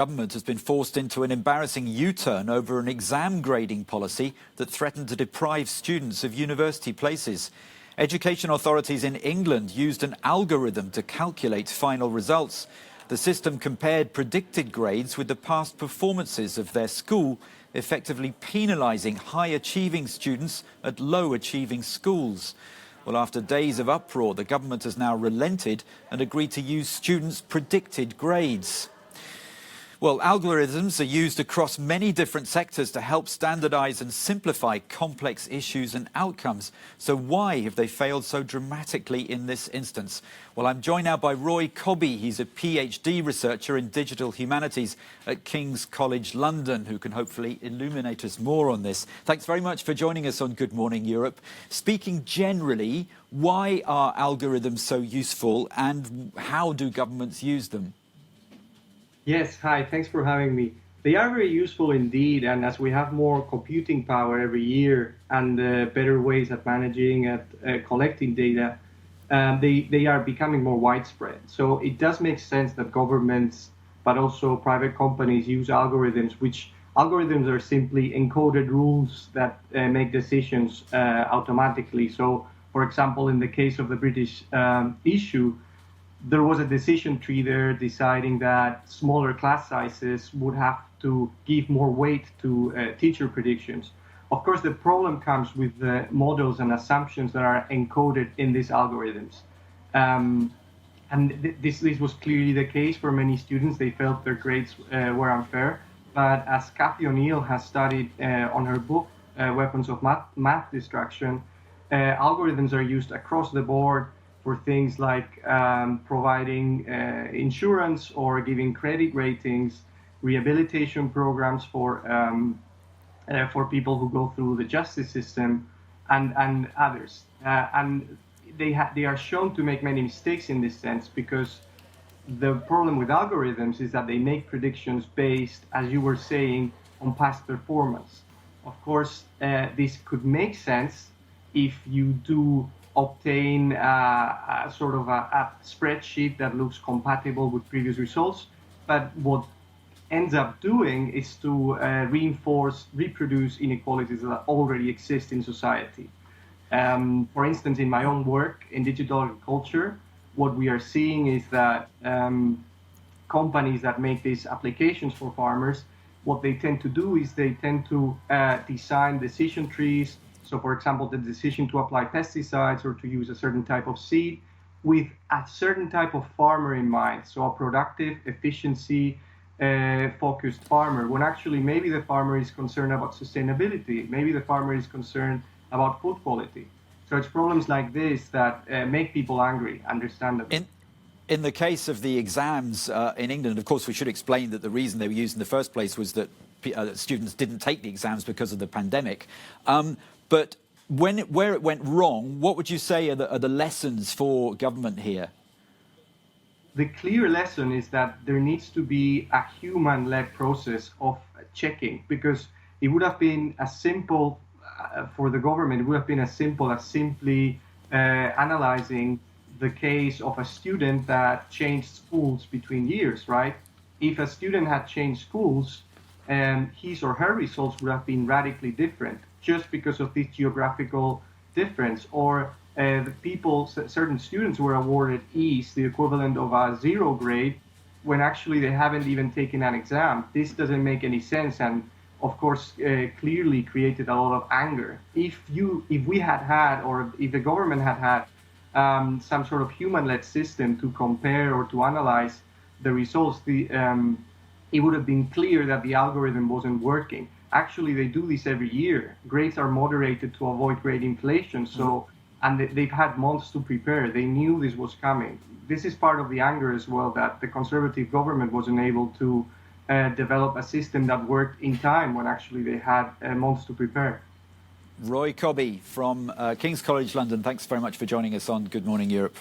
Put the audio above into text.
Government has been forced into an embarrassing U-turn over an exam grading policy that threatened to deprive students of university places. Education authorities in England used an algorithm to calculate final results. The system compared predicted grades with the past performances of their school, effectively penalising high-achieving students at low-achieving schools. Well, after days of uproar, the government has now relented and agreed to use students' predicted grades. Well, algorithms are used across many different sectors to help standardise and simplify complex issues and outcomes. So why have they failed so dramatically in this instance? Well, I'm joined now by Roy Cobby. He's a PhD researcher in digital humanities at King's College London, who can hopefully illuminate us more on this. Thanks very much for joining us on Good Morning Europe. Speaking generally, why are algorithms so useful and how do governments use them? Yes, hi, thanks for having me. They are very useful indeed, and as we have more computing power every year and better ways at managing and collecting data, they are becoming more widespread. So it does make sense that governments, but also private companies use algorithms, which algorithms are simply encoded rules that make decisions automatically. So, for example, in the case of the British issue, there was a decision tree there deciding that smaller class sizes would have to give more weight to teacher predictions. Of course, the problem comes with the models and assumptions that are encoded in these algorithms. This was clearly the case for many students. They felt their grades were unfair. But as Cathy O'Neil has studied on her book, Weapons of Math Destruction, algorithms are used across the board for things like providing insurance or giving credit ratings, rehabilitation programs for people who go through the justice system, and others. And they are shown to make many mistakes in this sense, because the problem with algorithms is that they make predictions based, as you were saying, on past performance. Of course, this could make sense if you do obtain a sort of a spreadsheet that looks compatible with previous results, but what ends up doing is to reproduce inequalities that already exist in society. For instance, in my own work in digital agriculture, what we are seeing is that companies that make these applications for farmers, what they tend to do is they tend to design decision trees. So, for example, the decision to apply pesticides or to use a certain type of seed with a certain type of farmer in mind. So a productive, efficiency focused farmer, when actually maybe the farmer is concerned about sustainability. Maybe the farmer is concerned about food quality. So it's problems like this that make people angry, understandably. In the case of the exams in England, of course, we should explain that the reason they were used in the first place was that students didn't take the exams because of the pandemic. But where it went wrong, what would you say are the lessons for government here? The clear lesson is that there needs to be a human-led process of checking, because it would have been as simple for the government, it would have been as simple as simply analyzing the case of a student that changed schools between years, right? If a student had changed schools, his or her results would have been radically different, just because of this geographical difference. Or certain students were awarded E's, the equivalent of a 0 grade, when actually they haven't even taken an exam. This doesn't make any sense, and of course clearly created a lot of anger. If we had, or if the government had some sort of human-led system to compare or to analyze the results, it would have been clear that the algorithm wasn't working. Actually, they do this every year. Grades are moderated to avoid grade inflation. And they've had months to prepare. They knew this was coming. This is part of the anger as well, that the Conservative government wasn't able to develop a system that worked in time when actually they had months to prepare. Roy Cobby from King's College London, thanks very much for joining us on Good Morning Europe.